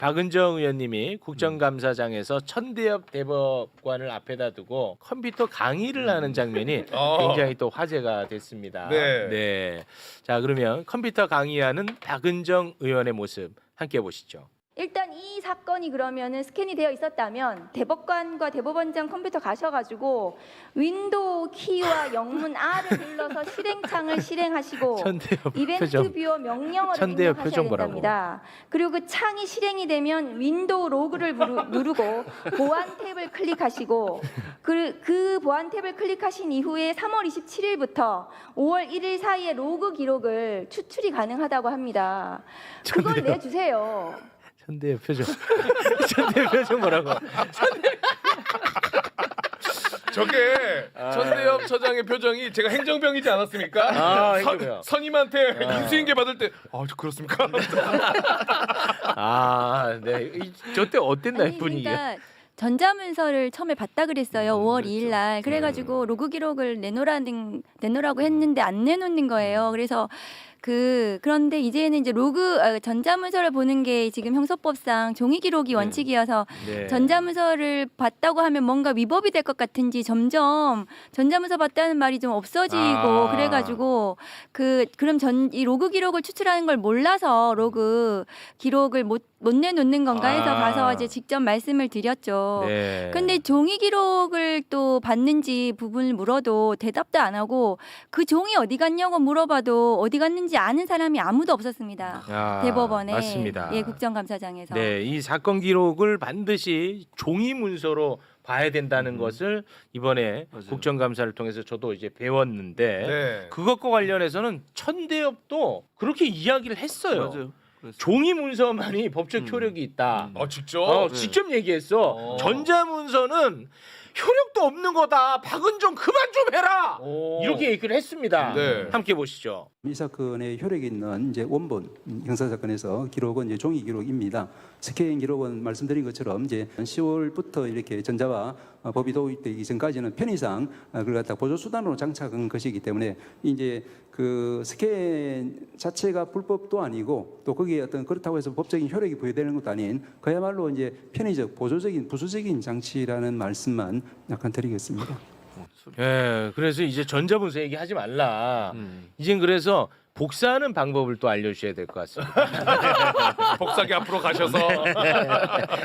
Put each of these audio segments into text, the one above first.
박은정 의원님이 국정감사장에서 천대엽 대법관을 앞에다 두고 컴퓨터 강의를 하는 장면이 굉장히 또 화제가 됐습니다. 네. 자, 그러면 컴퓨터 강의하는 박은정 의원의 모습 함께 보시죠. 일단 이 사건이 그러면은 스캔이 되어 있었다면 대법관과 대법원장 컴퓨터 가셔가지고 윈도우 키와 영문 R을 눌러서 실행창을 실행하시시고 천대엽 이벤트 표정. 뷰어 명령어를 천대엽 입력하셔야 표정 보라고. 된답니다. 그리고 그 창이 실행이 되면 윈도우 로그를 누르고 보안 탭을 클릭하시고 그 보안 탭을 클릭하신 이후에 3월 27일부터 5월 1일 사이에 로그 기록을 추출이 가능하다고 합니다. 그걸 천대엽. 내주세요. 천대엽 표정. 천대엽 표정 뭐라고? 저게 천대엽 처장의 표정이 제가 행정병이지 않았습니까? 아, 행정병. 선임한테 인수인계 받을 때 그렇습니까? 아, 네. 저때 어땠나요, 아니, 분위기가? 그러니까 전자문서를 처음에 받다 그랬어요. 5월 2일 날. 그래가지고 로그 기록을 내놓으라고 했는데 안 내놓는 거예요. 그래서 그런데 이제는 이제 전자문서를 보는 게 지금 형사법상 종이 기록이 원칙이어서 네. 전자문서를 봤다고 하면 뭔가 위법이 될 것 같은지 점점 전자문서 봤다는 말이 좀 없어지고 그래가지고 그럼 이 로그 기록을 추출하는 걸 몰라서 로그 기록을 못 내놓는 건가 해서 가서 이제 직접 말씀을 드렸죠. 네. 근데 종이 기록을 또 받는지 부분을 물어도 대답도 안 하고 그 종이 어디 갔냐고 물어봐도 어디 갔는지 아는 사람이 아무도 없었습니다. 대법원에. 맞습니다. 예, 국정감사장에서. 네, 이 사건 기록을 반드시 종이 문서로 봐야 된다는 것을 이번에 국정감사를 통해서 저도 이제 배웠는데 네. 그것과 관련해서는 천대엽도 그렇게 이야기를 했어요. 맞아요. 종이 문서만이 법적 효력이 있다. 직접? 직접 얘기했어. 어. 전자문서는 효력도 없는 거다. 박은정 그만 좀 해라. 이렇게 얘기를 했습니다. 네. 함께 보시죠. 이 사건의 효력이 있는 이제 원본 형사 사건에서 기록은 이제 종이 기록입니다. 스캔 기록은 말씀드린 것처럼 이제 10월부터 이렇게 전자와 법이 도입되기 전까지는 편의상 그걸 갖다 보조 수단으로 장착한 것이기 때문에 이제 그 스캔 자체가 불법도 아니고 또 거기에 어떤 그렇다고 해서 법적인 효력이 부여되는 것도 아닌 그야말로 이제 편의적 보조적인 부수적인 장치라는 말씀만 약간 드리겠습니다. 예, 그래서 이제 전자문서 얘기하지 말라. 이젠 그래서 복사하는 방법을 또 알려주셔야 될 것 같습니다. 복사기 앞으로 가셔서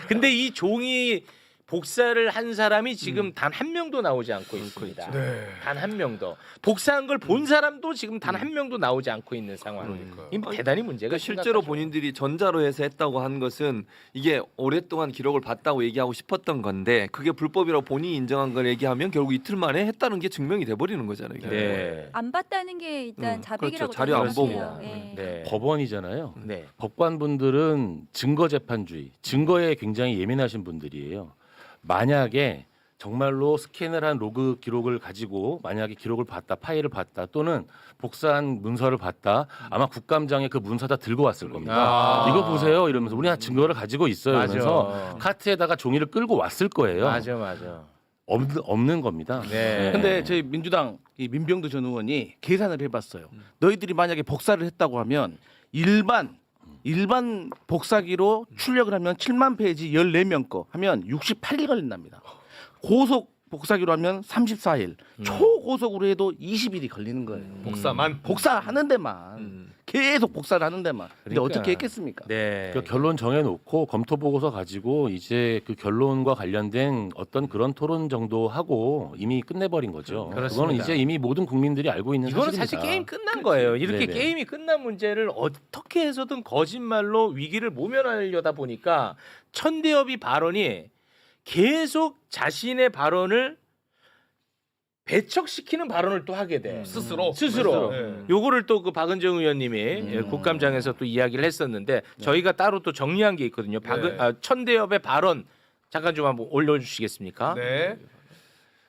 근데 이 종이 복사를 한 사람이 지금 단 한 명도 나오지 않고 있습니다. 네. 단 한 명도. 복사한 걸 본 사람도 지금 단 한 명도 나오지 않고 있는 상황. 이 대단히 문제가 그러니까 실제로 심각하죠. 본인들이 전자로 해서 했다고 한 것은 이게 오랫동안 기록을 봤다고 얘기하고 싶었던 건데 그게 불법이라고 본인이 인정한 걸 얘기하면 결국 이틀 만에 했다는 게 증명이 돼버리는 거잖아요. 이게. 네. 안 봤다는 게 일단 자백이라고 그렇죠. 자료 안 생각해요. 보고. 예. 네. 법원이잖아요. 네. 법관분들은 증거 재판주의, 증거에 굉장히 예민하신 분들이에요. 만약에 정말로 스캔을 한 로그 기록을 가지고 만약에 기록을 봤다, 파일을 봤다 또는 복사한 문서를 봤다 아마 국감장에 그 문서 다 들고 왔을 겁니다. 이거 보세요 이러면서 우리가 증거를 가지고 있어요 맞아. 이러면서 카트에다가 종이를 끌고 왔을 거예요. 맞아. 없는 겁니다. 네. 근데 저희 민주당 이 민병두 전 의원이 계산을 해봤어요. 너희들이 만약에 복사를 했다고 하면 일반 복사기로 출력을 하면 7만 페이지 14명 거 하면 68일 걸린답니다. 고속 복사기로 하면 34일, 초고속으로 해도 20일이 걸리는 거예요. 복사만 복사하는 데만 계속 복사를 하는 데만. 근데 그러니까. 어떻게 했겠습니까? 네. 그 결론 정해놓고 검토 보고서 가지고 이제 그 결론과 관련된 어떤 그런 토론 정도 하고 이미 끝내버린 거죠. 그렇습니다. 그거는 이제 이미 모든 국민들이 알고 있는 이거는 사실입니다. 사실 게임 끝난 거예요. 이렇게 네네. 게임이 끝난 문제를 어떻게 해서든 거짓말로 위기를 모면하려다 보니까 천대엽이 발언이 계속 자신의 발언을 배척시키는 발언을 또 하게 돼. 스스로. 스스로. 요거를 또 그 박은정 의원님이 예, 국감장에서 또 이야기를 했었는데 저희가 따로 또 정리한 게 있거든요. 네. 천대엽의 발언 잠깐 좀 한번 올려주시겠습니까? 네.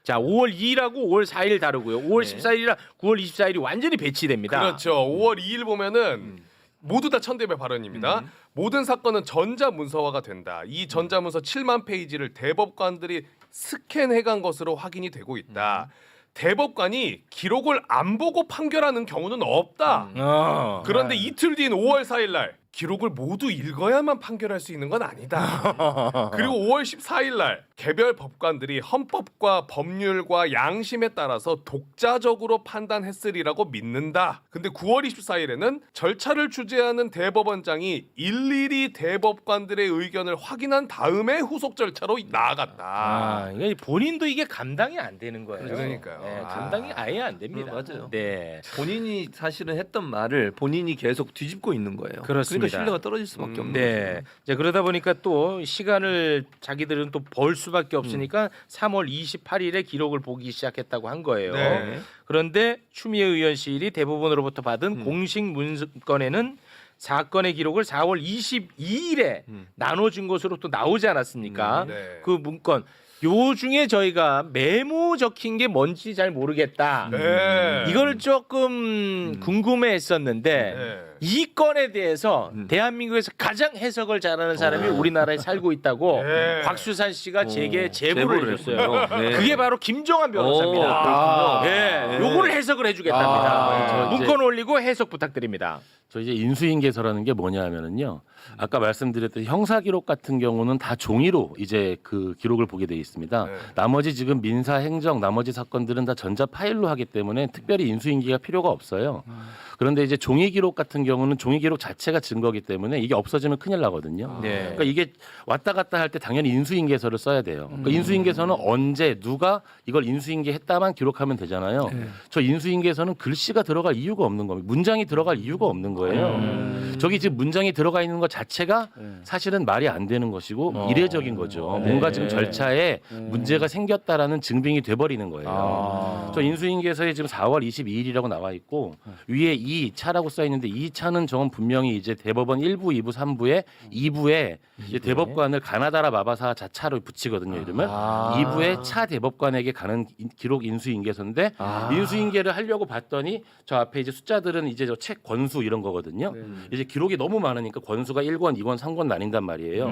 자, 5월 2일하고 5월 4일 다르고요. 5월 14일이랑 9월 24일이 완전히 배치됩니다. 그렇죠. 5월 2일 보면은 모두 다 천대엽의 발언입니다. 모든 사건은 전자문서화가 된다. 이 전자문서 7만 페이지를 대법관들이 스캔해간 것으로 확인이 되고 있다. 대법관이 기록을 안 보고 판결하는 경우는 없다. 그런데 이틀 뒤인 5월 4일 날 기록을 모두 읽어야만 판결할 수 있는 건 아니다. 그리고 5월 14일 날 개별 법관들이 헌법과 법률과 양심에 따라서 독자적으로 판단했으리라고 믿는다. 근데 9월 24일에는 절차를 주재하는 대법원장이 일일이 대법관들의 의견을 확인한 다음에 후속 절차로 나아갔다. 아, 이게 본인도 이게 감당이 안 되는 거예요. 그러니까요. 네, 감당이 아예 안 됩니다. 맞아요. 네. 본인이 사실은 했던 말을 본인이 계속 뒤집고 있는 거예요. 그렇습니다. 그러니까 신뢰가 떨어질 수밖에 없는 네. 거죠. 이제 그러다 보니까 또 시간을 자기들은 또 벌 수밖에 없으니까 3월 28일에 기록을 보기 시작했다고 한 거예요. 네. 그런데 추미애 의원실이 대법원으로부터 받은 공식 문건에는 사건의 기록을 4월 22일에 나눠준 것으로 또 나오지 않았습니까? 네. 그 문건 요 중에 저희가 메모 적힌 게 뭔지 잘 모르겠다. 네. 이거를 조금 궁금해했었는데 네. 이 건에 대해서 대한민국에서 가장 해석을 잘하는 사람이 우리나라에 살고 있다고 네. 박수산 씨가 제게 제보를 제보를 해줬어요. 했군요. 네. 그게 바로 김정한 변호사입니다. 그렇군요. 네, 네. 요거를 해석을 해주겠답니다. 저 이제- 문건 올리고 해석 부탁드립니다. 저 이제 인수인계서라는 게 뭐냐면은요. 아까 말씀드렸던 형사 기록 같은 경우는 다 종이로 이제 그 기록을 보게 돼 있습니다. 네. 나머지 지금 민사 행정 나머지 사건들은 다 전자 파일로 하기 때문에 특별히 인수인계가 필요가 없어요. 그런데 이제 종이 기록 같은 경우는 종이 기록 자체가 증거기 때문에 이게 없어지면 큰일 나거든요. 네. 그러니까 이게 왔다 갔다 할 때 당연히 인수인계서를 써야 돼요. 그러니까 인수인계서는 언제 누가 이걸 인수인계했다만 기록하면 되잖아요. 저 인수인계서는 글씨가 들어갈 이유가 없는 겁니다. 문장이 들어갈 이유가 없는 거예요. 저기 지금 문장이 들어가 있는 것 자체가 사실은 말이 안 되는 것이고 이례적인 거죠. 네. 뭔가 지금 절차에 문제가 생겼다라는 증빙이 돼버리는 거예요. 아. 저 인수인계서에 지금 4월 22일이라고 나와 있고 위에 2차라고 써 있는데 2차는 저건 분명히 이제 대법원 1부, 2부, 3부에 2부에 이제 대법관을 가나다라 마바사 자차로 붙이거든요, 이름을. 2부에 차 대법관에게 가는 기록 인수인계서인데 인수인계를 하려고 봤더니 저 앞에 이제 숫자들은 이제 저 책 권수 이런 거거든요. 이제 기록이 너무 많으니까 권수가 1권, 2권, 3권 나뉜단 말이에요.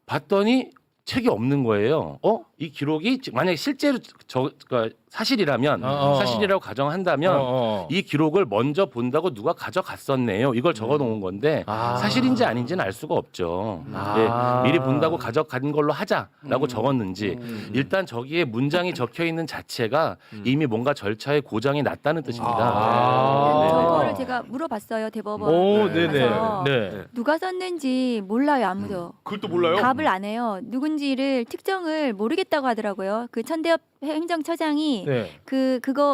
봤더니 책이 없는 거예요. 이 기록이 만약에 실제로 그러니까 사실이라면 사실이라고 가정한다면 이 기록을 먼저 본다고 누가 가져갔었네요. 이걸 적어놓은 건데 사실인지 아닌지는 알 수가 없죠. 예, 미리 본다고 가져간 걸로 하자라고 적었는지 일단 저기에 문장이 적혀 있는 자체가 이미 뭔가 절차에 고장이 났다는 뜻입니다. 네. 저거를 제가 물어봤어요 대법원. 오, 네. 네네. 가서. 네. 누가 썼는지 몰라요 아무도. 그걸 또 몰라요? 답을 안 해요. 누군지를 특정을 모르겠다고 하더라고요. 그 천대엽 행정처장이 네.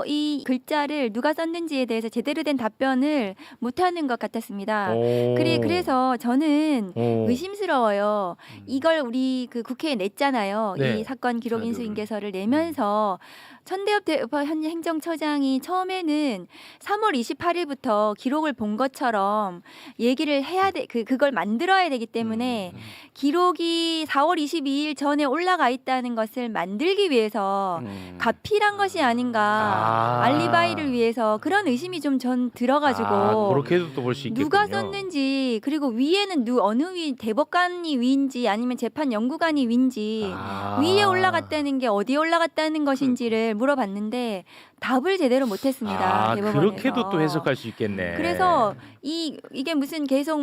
이 글자를 누가 썼는지에 대해서 제대로 된 답변을 못하는 것 같았습니다. 오. 그래서 저는 오. 의심스러워요. 이걸 우리 그 국회에 냈잖아요. 네. 이 사건 기록 인수인계서를 내면서 천대엽 현 행정처장이 처음에는 3월 28일부터 기록을 본 것처럼 얘기를 해야 돼. 그걸 만들어야 되기 때문에 기록이 4월 22일 전에 올라가 있다는 것을 만들기 위해서 가필한 것이 아닌가. 알리바이를 위해서 그런 의심이 좀 전 들어가지고 그렇게도 또 볼 수 있겠군요. 누가 썼는지 그리고 위에는 어느 위 대법관이 위인지 아니면 재판 연구관이 위인지 위에 올라갔다는 게 어디에 올라갔다는 것인지를 물어봤는데 답을 제대로 못했습니다. 대법원에서. 그렇게도 또 해석할 수 있겠네. 그래서 이게 무슨 계속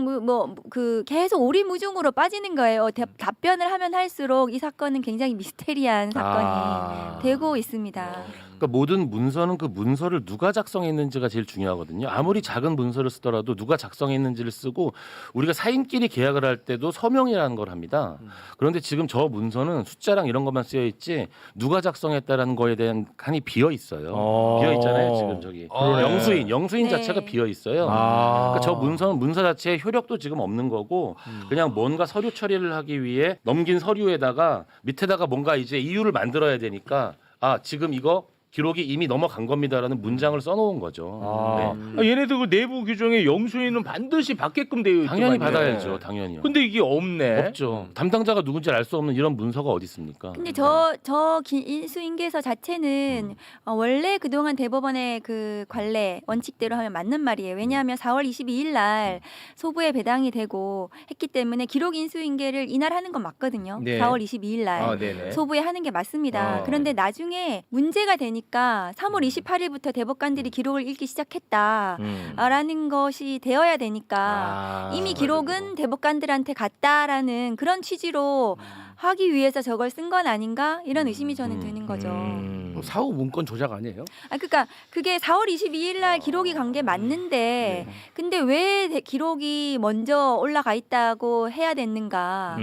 계속 오리무중으로 빠지는 거예요. 답변을 하면 할수록 이 사건은 굉장히 미스테리한 사건이 되고 있습니다. 그러니까 모든 문서는 그 문서를 누가 작성했는지가 제일 중요하거든요. 아무리 작은 문서를 쓰더라도 누가 작성했는지를 쓰고 우리가 사인끼리 계약을 할 때도 서명이라는 걸 합니다. 그런데 지금 저 문서는 숫자랑 이런 것만 쓰여 있지 누가 작성했다라는 거에 대한 칸이 비어 있어요. 비어 있잖아요. 지금 저기 그러네. 영수인 네. 자체가 비어 있어요. 그러니까 저 문서 자체의 효력도 지금 없는 거고 그냥 뭔가 서류 처리를 하기 위해 넘긴 서류에다가 밑에다가 뭔가 이제 이유를 만들어야 되니까 지금 이거 기록이 이미 넘어간 겁니다라는 문장을 써놓은 거죠. 네. 얘네들 그 내부 규정에 영수인은 반드시 받게끔 되어 있죠. 당연히 받아야죠. 당연히요. 근데 이게 없네. 없죠. 담당자가 누군지 알 수 없는 이런 문서가 어디 있습니까? 근데 인수인계서 자체는 원래 그동안 대법원의 그 관례 원칙대로 하면 맞는 말이에요. 왜냐하면 4월 22일 날 소부에 배당이 되고 했기 때문에 기록 인수인계를 이날 하는 건 맞거든요. 네. 4월 22일 날 네네. 소부에 하는 게 맞습니다. 그런데 나중에 문제가 되니까 되니까 3월 28일부터 대법관들이 기록을 읽기 시작했다라는 것이 되어야 되니까 이미 기록은 대법관들한테 갔다라는 그런 취지로 하기 위해서 저걸 쓴 건 아닌가 이런 의심이 저는 드는 거죠. 사후 문건 조작 아니에요? 아 그러니까 그게 4월 22일 날 기록이 간 게 맞는데 근데 왜 기록이 먼저 올라가 있다고 해야 됐는가?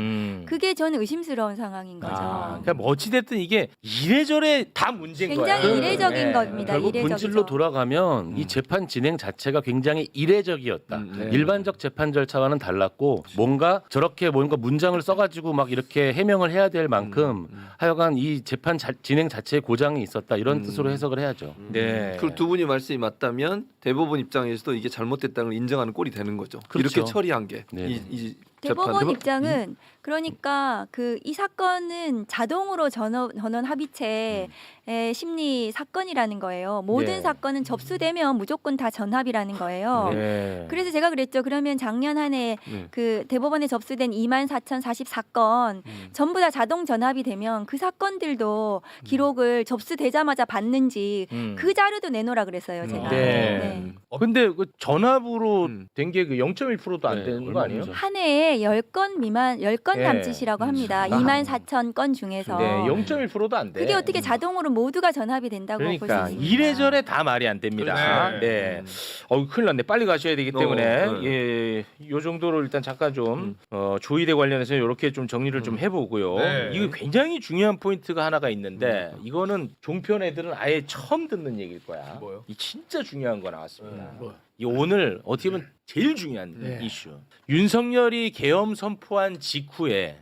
그게 저는 의심스러운 상황인 거죠. 그러니까 뭐 어찌 됐든 이게 이래저래 다 문제인 거야. 굉장히 이례적인 겁니다. 결국 이례적이죠. 본질로 돌아가면 이 재판 진행 자체가 굉장히 이례적이었다. 일반적 재판 절차와는 달랐고 뭔가 저렇게 뭔가 문장을 써가지고 막 이렇게 해명을 해야 될 만큼 하여간 이 재판 진행 자체에 고장이 있었다 이런 뜻으로 해석을 해야죠. 네. 그 두 분이 말씀이 맞다면 대법원 입장에서도 이게 잘못됐다는 걸 인정하는 꼴이 되는 거죠. 그렇죠. 이렇게 처리한 게 네. 이 대법원 재판. 입장은 그러니까 그 이 사건은 자동으로 전원 합의체의 심리 사건이라는 거예요. 모든 네. 사건은 접수되면 무조건 다 전합이라는 거예요. 네. 그래서 제가 그랬죠. 그러면 작년 한 해 그 대법원에 접수된 24,044건 전부 다 자동 전합이 되면 그 사건들도 기록을 접수되자마자 받는지 그 자료도 내놓으라 그랬어요. 제가. 네. 근데 그 전압으로 된 게 그 0.1%도 안 네, 되는 거 얼마 아니에요? 안 한 해에 10건 미만 10건 네. 남짓이라고 합니다. 24,000건 중에서. 네, 0.1%도 안 돼. 그게 어떻게 자동으로 모두가 전합이 된다고 볼 그러니까 수 있습니까? 이래저래 다 말이 안 됩니다. 네. 네. 큰일 났네. 빨리 가셔야 되기 때문에 네. 예, 요 정도로 일단 잠깐 좀 조의대 관련해서 이렇게 좀 정리를 좀 해보고요. 네. 이거 굉장히 중요한 포인트가 하나가 있는데 이거는 종편 애들은 아예 처음 듣는 얘기일 거야. 뭐요? 이 진짜 중요한 거 나왔습니다. 이 오늘 어떻게 보면 제일 중요한 이슈. 윤석열이 계엄 선포한 직후에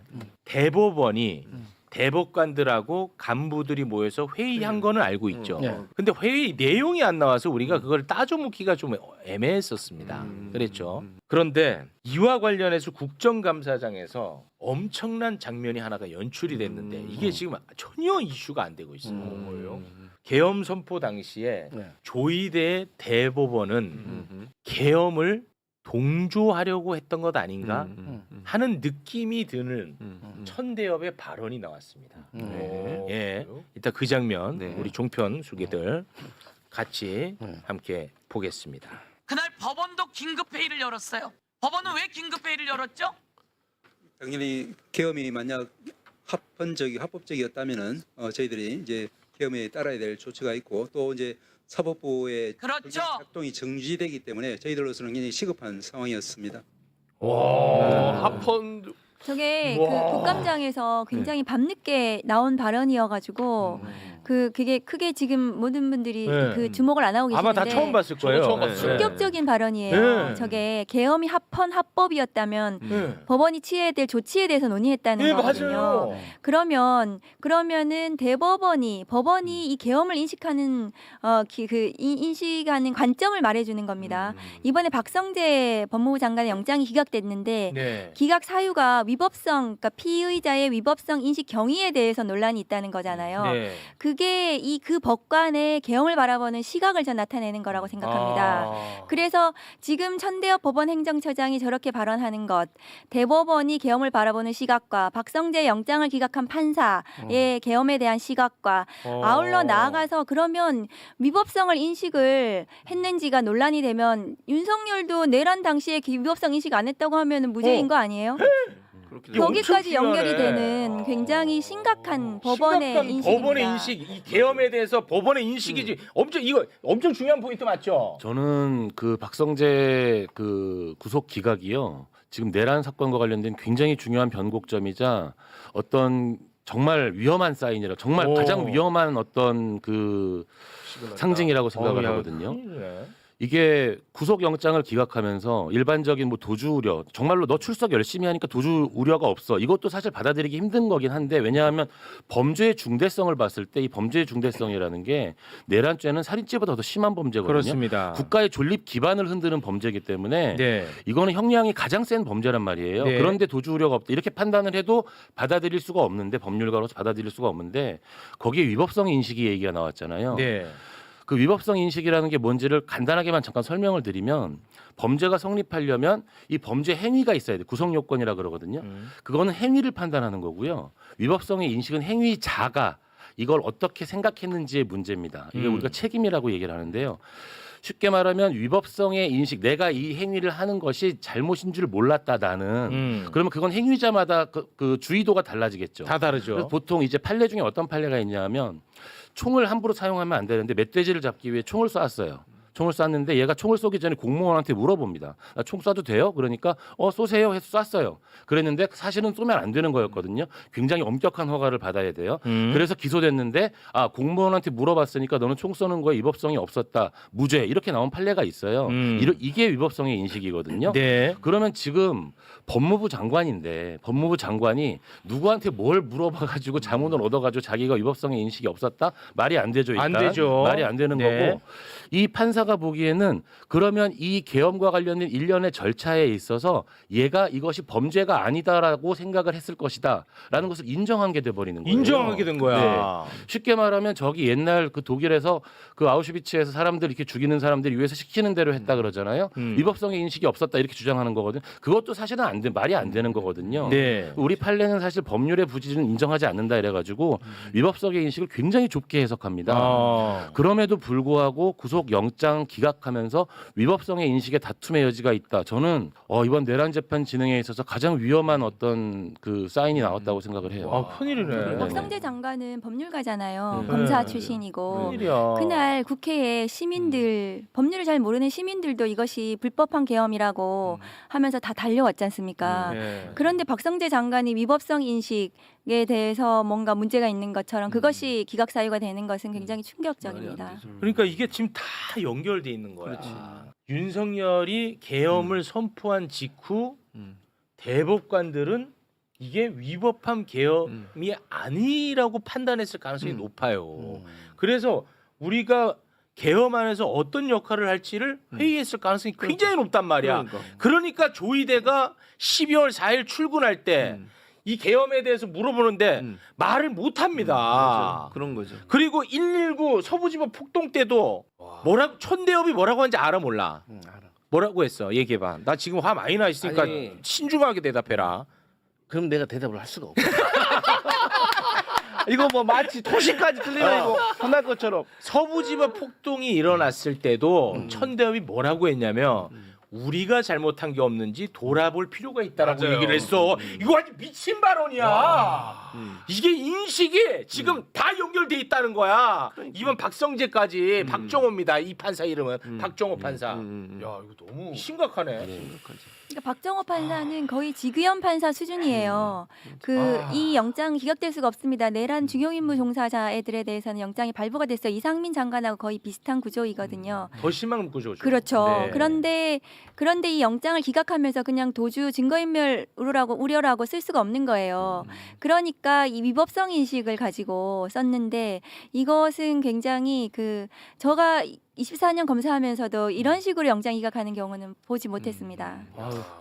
대법원이 대법관들하고 간부들이 모여서 회의한 거는 알고 있죠. 네. 근데 회의 내용이 안 나와서 우리가 그걸 따져묻기가 좀 애매했었습니다. 그랬죠. 그런데 이와 관련해서 국정감사장에서 엄청난 장면이 하나가 연출이 됐는데 이게 지금 전혀 이슈가 안 되고 있어요. 뭐예요? 계엄 선포 당시에 네. 조의대 대법원은 계엄을 동조하려고 했던 것 아닌가 하는 느낌이 드는 천대엽의 발언이 나왔습니다. 예, 일단 그 장면 네. 우리 종편 수기들 같이 함께 보겠습니다. 그날 법원도 긴급회의를 열었어요. 법원은 왜 긴급회의를 열었죠? 당연히 계엄이 만약 합법적이었다면은 저희들이 이제 계엄에 따라야 될 조치가 있고 또 이제 사법부의 그렇죠. 작동이 정지되기 때문에 저희들로서는 굉장히 시급한 상황이었습니다. 합헌 저게 와. 그 국감장에서 굉장히 밤늦게 나온 발언이어가지고 그게 크게 지금 모든 분들이 네. 그 주목을 안 하고 계시는데 아마 다 처음 봤을 거예요. 처음 봤어요. 충격적인 발언이에요. 네. 저게 계엄이 합법이었다면 네. 법원이 취해야 될 조치에 대해서 논의했다는 네, 거거든요. 맞아요. 그러면은 법원이 이 계엄을 인식하는 인식하는 관점을 말해주는 겁니다. 이번에 박성재 법무부 장관의 영장이 기각됐는데 네. 기각 사유가 위법성, 그러니까 피의자의 위법성 인식 경위에 대해서 논란이 있다는 거잖아요. 네. 그게 그 법관의 계엄을 바라보는 시각을 전 나타내는 거라고 생각합니다. 아. 그래서 지금 천대엽 법원 행정처장이 저렇게 발언하는 것, 대법원이 계엄을 바라보는 시각과 박성재 영장을 기각한 판사의 계엄에 대한 시각과 아울러 나아가서 그러면 위법성을 인식을 했는지가 논란이 되면 윤석열도 내란 당시에 위법성 인식 안 했다고 하면 무죄인 거 아니에요? 이게 엄청 거기까지 연결이 중요하네. 되는 굉장히 심각한 법원의 심각한 인식입니다. 법원의 인식, 이 계엄에 대해서 법원의 인식이지 엄청 중요한 포인트 맞죠? 저는 그 박성재 그 구속 기각이요. 지금 내란 사건과 관련된 굉장히 중요한 변곡점이자 어떤 정말 위험한 사인이라 정말 오. 가장 위험한 어떤 그 상징이라고 생각을 야, 하거든요. 큰일이네. 이게 구속 영장을 기각하면서 일반적인 뭐 도주 우려, 정말로 너 출석 열심히 하니까 도주 우려가 없어. 이것도 사실 받아들이기 힘든 거긴 한데 왜냐하면 범죄의 중대성을 봤을 때 이 범죄의 중대성이라는 게 내란죄는 살인죄보다 더 심한 범죄거든요. 그렇습니다. 국가의 존립 기반을 흔드는 범죄이기 때문에 네. 이거는 형량이 가장 센 범죄란 말이에요. 네. 그런데 도주 우려가 없다. 이렇게 판단을 해도 받아들일 수가 없는데 법률가로서 받아들일 수가 없는데 거기에 위법성 인식이 얘기가 나왔잖아요. 네. 그 위법성 인식이라는 게 뭔지를 간단하게만 잠깐 설명을 드리면 범죄가 성립하려면 이 범죄 행위가 있어야 돼. 구성 요건이라 그러거든요. 그거는 행위를 판단하는 거고요. 위법성의 인식은 행위자가 이걸 어떻게 생각했는지의 문제입니다. 이게 우리가 책임이라고 얘기를 하는데요. 쉽게 말하면 위법성의 인식, 내가 이 행위를 하는 것이 잘못인 줄 몰랐다 나는. 그러면 그건 행위자마다 그 주의도가 달라지겠죠. 다 다르죠. 그래서 보통 이제 판례 중에 어떤 판례가 있냐면 총을 함부로 사용하면 안 되는데 멧돼지를 잡기 위해 총을 쐈어요. 총을 쐈는데 얘가 총을 쏘기 전에 공무원한테 물어봅니다. 나 총 쏴도 돼요? 그러니까 쏘세요 해서 쐈어요. 그랬는데 사실은 쏘면 안 되는 거였거든요. 굉장히 엄격한 허가를 받아야 돼요. 그래서 기소됐는데 공무원한테 물어봤으니까 너는 총 쏘는 거에 위법성이 없었다. 무죄 이렇게 나온 판례가 있어요. 이게 위법성의 인식이거든요. 네. 그러면 지금 법무부 장관인데 법무부 장관이 누구한테 뭘 물어봐가지고 자문을 얻어가지고 자기가 위법성의 인식이 없었다? 말이 안 되죠. 일단. 안 되죠. 말이 안 되는 네. 거고 이 판사가 보기에는 그러면 이 계엄과 관련된 일련의 절차에 있어서 얘가 이것이 범죄가 아니다라고 생각을 했을 것이다라는 것을 인정한 게 돼버리는 거예요. 인정하게 된 거야. 네. 쉽게 말하면 저기 옛날 그 독일에서 그 아우슈비츠에서 사람들 이렇게 죽이는 사람들이 위에서 시키는 대로 했다 그러잖아요. 위법성의 인식이 없었다 이렇게 주장하는 거거든. 그것도 사실은 말이 안 되는 거거든요. 네. 우리 판례는 사실 법률의 부지는 인정하지 않는다 이래가지고 위법성의 인식을 굉장히 좁게 해석합니다. 그럼에도 불구하고 구속영장 기각하면서 위법성의 인식에 다툼의 여지가 있다. 저는 이번 내란 재판 진행에 있어서 가장 위험한 어떤 그 사인이 나왔다고 생각을 해요. 큰일이네. 박성재 장관은 법률가잖아요. 검사 출신이고. 큰일이야. 그날 국회에 시민들 법률을 잘 모르는 시민들도 이것이 불법한 계엄이라고 하면서 다 달려왔지 않습니까? 네. 그런데 박성재 장관이 위법성 인식에 대해서 뭔가 문제가 있는 것처럼 그것이 기각 사유가 되는 것은 굉장히 충격적입니다. 그러니까 이게 지금 다 연결돼 있는 거야. 윤석열이 계엄을 선포한 직후 대법관들은 이게 위법한 계엄이 아니라고 판단했을 가능성이 높아요. 그래서 우리가 계엄 안에서 어떤 역할을 할지를 회의했을 가능성이 굉장히 높단 말이야. 그러니까 조이대가 12월 4일 출근할 때 이 계엄에 대해서 물어보는데 말을 못 합니다. 그런 거죠. 그리고 119 서부지법 폭동 때도 촌대협이 뭐라고 하는지 알아 몰라. 알아. 뭐라고 했어? 얘기해봐. 나 지금 화 많이 나 있으니까 아니. 신중하게 대답해라. 그럼 내가 대답을 할 수가 없어. 이거 뭐 마치 토시까지 들리면 이거 혼날 것처럼. 서부지법 폭동이 일어났을 때도 촌대협이 뭐라고 했냐면 우리가 잘못한 게 없는지 돌아볼 필요가 있다라고 맞아요. 얘기를 했어. 이거 완전 미친 발언이야. 이게 인식이 지금 다 연결돼 있다는 거야. 이번 박성재까지 박정호입니다. 이 판사 이름은 박정호 판사. 야 이거 너무 심각하네. 그러니까 박정호 판사는 거의 지구현 판사 수준이에요. 이 영장 기각될 수가 없습니다. 내란 중용임무 종사자 애들에 대해서는 영장이 발부가 됐어요. 이상민 장관하고 거의 비슷한 구조이거든요. 더 심한 구조죠. 그렇죠. 네. 그런데 이 영장을 기각하면서 그냥 도주 증거인멸 우려라고 쓸 수가 없는 거예요. 그러니까 이 위법성 인식을 가지고 썼는데 이것은 굉장히 제가 24년 검사하면서도 이런 식으로 영장 기각하는 경우는 보지 못했습니다.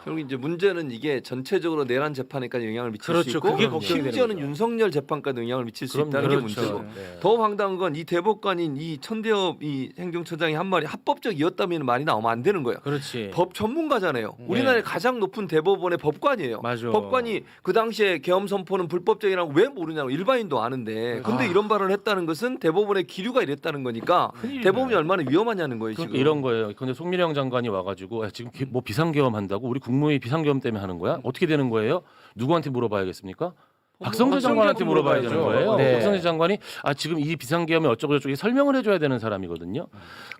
결국 이제 문제는 이게 전체적으로 내란 재판에까지 영향을 미칠 그렇죠. 수 있고 그게 걱정이 심지어는 되는 거죠. 윤석열 재판까지 영향을 미칠 수 있다는 그렇죠. 게 문제고 네. 더 황당한 건 이 대법관인 이 천대엽 이 행정처장이 한 말이 합법적이었다면 말이 나오면 안 되는 거야. 그렇지. 법 전문가잖아요. 우리나라의 가장 높은 대법원의 법관이에요. 맞아. 법관이 그 당시에 계엄 선포는 불법적이라고 왜 모르냐고 일반인도 아는데 근데 이런 발언을 했다는 것은 대법원의 기류가 이랬다는 거니까 큰일이네. 대법원이 얼마나 위험하냐는 거예요. 그러니까 지금. 이런 거예요. 근데 송미령 장관이 와가지고 지금 뭐 비상계엄 한다고 우리 국무회의 비상계엄 때문에 하는 거야? 어떻게 되는 거예요? 누구한테 물어봐야겠습니까? 박성재 장관한테 물어봐야 되는 거예요. 네. 박성재 장관이 지금 이 비상계엄이 어쩌고 저쩌고 설명을 해줘야 되는 사람이거든요.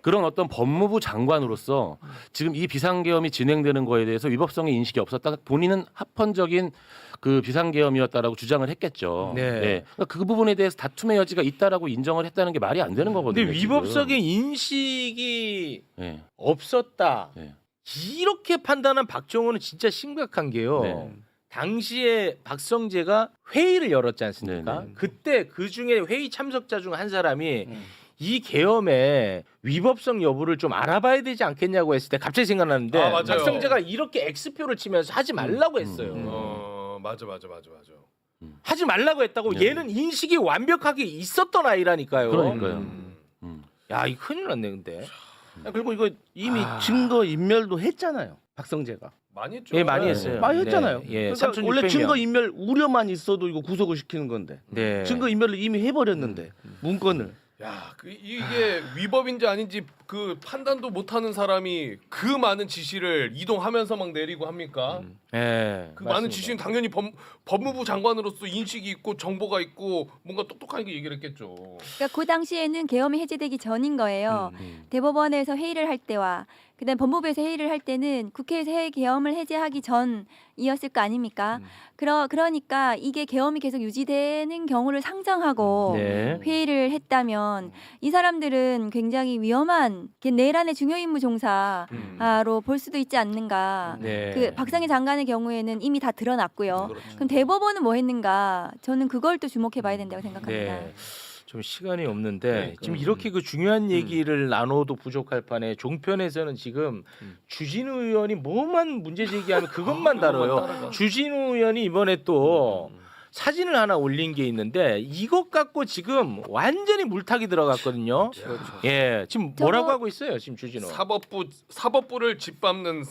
그런 어떤 법무부 장관으로서 지금 이 비상계엄이 진행되는 거에 대해서 위법성의 인식이 없었다. 본인은 합헌적인 그 비상계엄이었다라고 주장을 했겠죠. 네. 그러니까 그 부분에 대해서 다툼의 여지가 있다라고 인정을 했다는 게 말이 안 되는 거거든요. 근데 위법성의 인식이 지금. 네. 없었다. 네. 이렇게 판단한 박정호는 진짜 심각한 게요. 네. 당시에 박성재가 회의를 열었지 않습니까? 네네. 그때 그 중에 회의 참석자 중 한 사람이 이 계엄의 위법성 여부를 좀 알아봐야 되지 않겠냐고 했을 때 갑자기 생각나는데 맞아요. 박성재가 이렇게 X표를 치면서 하지 말라고 했어요. 맞아. 하지 말라고 했다고 네. 얘는 인식이 완벽하게 있었던 아이라니까요. 그러니까요. 야, 이거 큰일 났네 근데. 그리고 이거 이미 증거 인멸도 했잖아요. 박성재가. 많이 했죠. 예, 많이 했어요. 많이 했잖아요. 네. 예, 그러니까 원래 3,600명. 증거 인멸 우려만 있어도 이거 구속을 시키는 건데 네. 증거 인멸을 이미 해버렸는데 문건을. 야, 이게 위법인지 아닌지 그 판단도 못하는 사람이 그 많은 지시를 이동하면서 막 내리고 합니까? 예, 그 많은 맞습니다. 지시는 당연히 법무부 장관으로서 인식이 있고 정보가 있고 뭔가 똑똑하게 얘기를 했겠죠. 그러니까 그 당시에는 계엄이 해제되기 전인 거예요. 대법원에서 회의를 할 때와 그다음 법무부에서 회의를 할 때는 국회에서 계엄을 해제하기 전이었을 거 아닙니까? 그러니까 이게 계엄이 계속 유지되는 경우를 상정하고 네. 회의를 했다면 이 사람들은 굉장히 위험한 내란의 중요임무 종사로 볼 수도 있지 않는가. 네. 그 박상희 장관의 경우에는 이미 다 드러났고요. 그렇죠. 그럼 대법원은 뭐 했는가? 저는 그걸 또 주목해 봐야 된다고 생각합니다. 네. 좀 시간이 없는데 그러니까. 지금 이렇게 그 중요한 얘기를 나눠도 부족할 판에 종편에서는 지금 주진우 의원이 뭐만 문제 제기하면 그것만 다뤄요. 주진우 의원이 이번에 또 사진을 하나 올린 게 있는데 이것 갖고 지금 완전히 물타기 들어갔거든요. 예, 지금 뭐라고 하고 있어요, 지금 주진우? 사법부를 짓밟는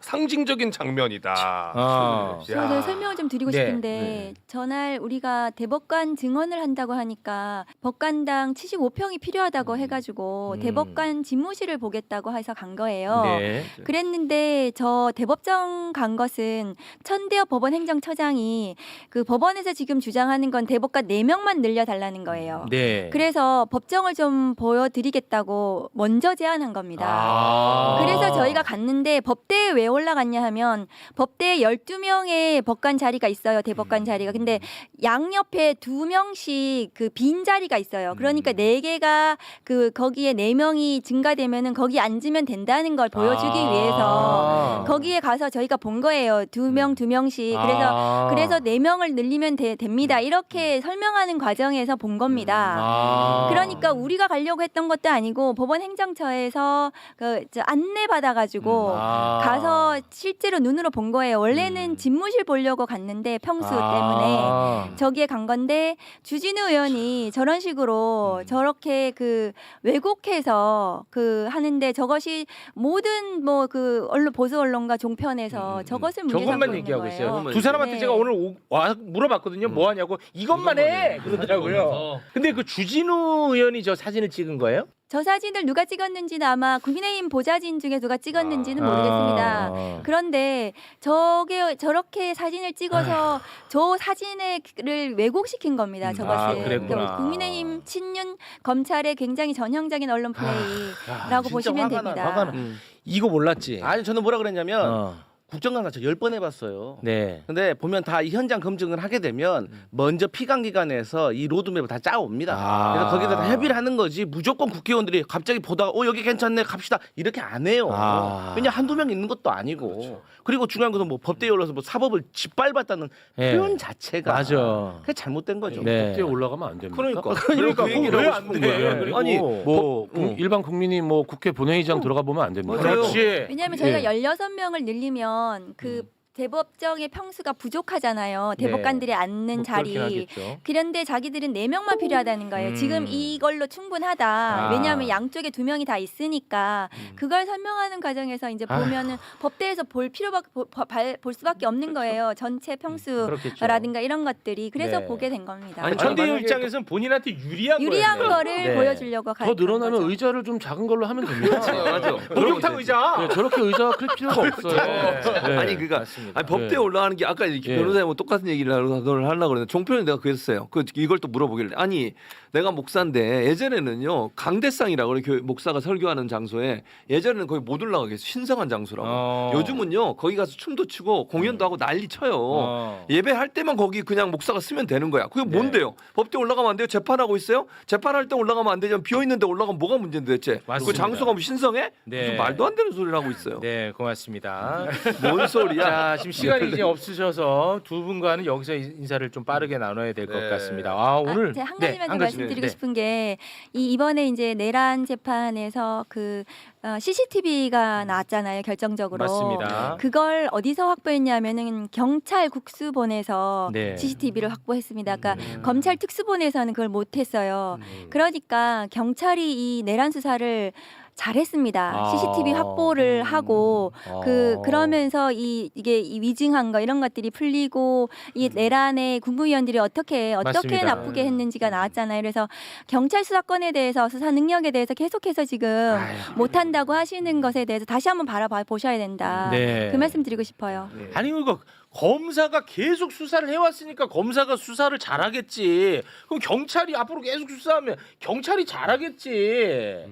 상징적인 장면이다. 아. 제가 설명을 좀 드리고 네. 싶은데 전날 우리가 대법관 증언을 한다고 하니까 법관당 75평이 필요하다고 해가지고 대법관 집무실을 보겠다고 해서 간 거예요. 네. 그랬는데 저 대법정 간 것은 천대엽 법원 행정처장이 그 법원에서 지금 주장하는 건 대법관 4명만 늘려달라는 거예요. 네. 그래서 법정을 좀 보여드리겠다고 먼저 제안한 겁니다. 아. 그래서 저희가 갔는데 법대에 왜 올라갔냐 하면 법대에 12명의 법관 자리가 있어요. 대법관 자리가. 근데 양옆에 2명씩 그 빈 자리가 있어요. 그러니까 4개가 그 거기에 4명이 증가되면은 거기 앉으면 된다는 걸 보여주기 위해서 거기에 가서 저희가 본 거예요. 2명, 2명씩. 그래서 4명을 늘리면 됩니다. 이렇게 설명하는 과정에서 본 겁니다. 그러니까 우리가 가려고 했던 것도 아니고 법원 행정처에서 안내 받아가지고 가서 실제로 눈으로 본 거예요. 원래는 집무실 보려고 갔는데 평수 때문에 저기에 간 건데 주진우 의원이 저런 식으로 저렇게 그 왜곡해서 그 하는데 저것이 모든 뭐 그 언론 보수 언론과 종편에서 저것을 문제 삼고 저것만 있는 얘기하고 거예요. 있어요. 두 사람한테 네. 제가 오늘 물어봤거든요. 뭐 하냐고 이것만 해 그러더라고요. 근데 그 주진우 의원이 저 사진을 찍은 거예요? 저 사진을 누가 찍었는지는 아마 국민의힘 보좌진 중에 누가 찍었는지는 모르겠습니다. 그런데 저렇게 사진을 찍어서 저 사진을 왜곡시킨 겁니다. 저것을. 그랬구나. 그러니까 국민의힘 친윤 검찰의 굉장히 전형적인 언론 플레이라고 보시면 됩니다. 이거 몰랐지? 아니 저는 뭐라 그랬냐면 어. 국정감사 저 10번 해봤어요. 네. 근데 보면 다 이 현장 검증을 하게 되면 먼저 피감기관에서 이 로드맵을 다 짜옵니다. 그래서 거기다 다 협의를 하는 거지 무조건 국회의원들이 갑자기 보다가 여기 괜찮네 갑시다 이렇게 안 해요. 왜냐 한두 명 있는 것도 아니고 그리고 중요한 것은 뭐 법대에 올라서 뭐 사법을 짓밟았다는 네. 표현 자체가 맞아. 그게 잘못된 거죠. 네. 법대에 올라가면 안 됩니까? 그러니까 그 얘기를 왜 하고 안 싶은 돼? 거예요. 그리고 아니, 뭐 일반 국민이 뭐 국회 본회의장 들어가 보면 안 됩니까? 그렇지. 왜냐하면 저희가 예. 16명을 늘리면 그 대법정의 평수가 부족하잖아요. 네. 대법관들이 앉는 뭐 자리. 그렇긴 하겠죠. 그런데 자기들은 4명만 필요하다는 거예요. 지금 이걸로 충분하다. 왜냐하면 양쪽에 2명이 다 있으니까 그걸 설명하는 과정에서 이제 보면은 법대에서 볼 수밖에 없는 거예요. 전체 평수라든가 이런 것들이. 그래서 네. 보게 된 겁니다. 아니 천대유 입장에서는 본인한테 유리한 거를 네. 보여주려고 더 늘어나면 의자를 좀 작은 걸로 하면 됩니다. 맞아. 목욕탕 의자. 네, 저렇게 의자가 클 필요가 없어요. 네. 아니 그러니까 맞습니다. 아니, 법대에 네. 올라가는 게 아까 이렇게 예. 변호사님 똑같은 얘기를 하려고 그랬는데 종편에 내가 그랬어요. 이걸 또 물어보길래 아니 내가 목사인데 예전에는요 강대상이라고 이렇게 목사가 설교하는 장소에 예전에는 거의 못 올라가게 해서 신성한 장소라고. 요즘은요 거기 가서 춤도 추고 공연도 하고 난리 쳐요. 예배할 때만 거기 그냥 목사가 쓰면 되는 거야. 그게 뭔데요? 법대 올라가면 안 돼요? 재판하고 있어요? 재판할 때 올라가면 안 되지만 비어 있는데 올라가면 뭐가 문제인데 대체? 그 맞습니다. 장소가 뭐 신성해? 네. 무슨 말도 안 되는 소리를 하고 있어요. 네, 고맙습니다. 뭔 소리야? 자, 지금 시간이 이제 없으셔서 두 분과는 여기서 인사를 좀 빠르게 나눠야 될 것 네. 같습니다. 오늘 제가 한 가지만 더 말씀드리고 네. 싶은 게 이번에 이제 내란 재판에서 그 CCTV가 나왔잖아요. 결정적으로. 맞습니다. 그걸 어디서 확보했냐면은 경찰 국수본에서 네. CCTV를 확보했습니다. 그러니까 검찰 특수본에서는 그걸 못했어요. 그러니까 경찰이 이 내란 수사를 잘했습니다. CCTV 아. 확보를 하고 그러면서 이게 이 위증한 거 이런 것들이 풀리고 이 내란의 국무위원들이 어떻게 맞습니다. 나쁘게 했는지가 나왔잖아요. 그래서 경찰 수사권에 대해서 수사 능력에 대해서 계속해서 지금 못한다고 하시는 것에 대해서 다시 한번 바라보셔야 된다. 네. 그 말씀 드리고 싶어요. 아니 이거 검사가 계속 수사를 해왔으니까 검사가 수사를 잘하겠지. 그럼 경찰이 앞으로 계속 수사하면 경찰이 잘하겠지.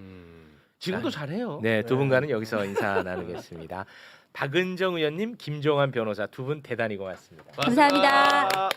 지금도 잘해요. 네, 두 분과는 여기서 인사 나누겠습니다. 박은정 의원님, 김종환 변호사 두 분 대단히 고맙습니다. 감사합니다.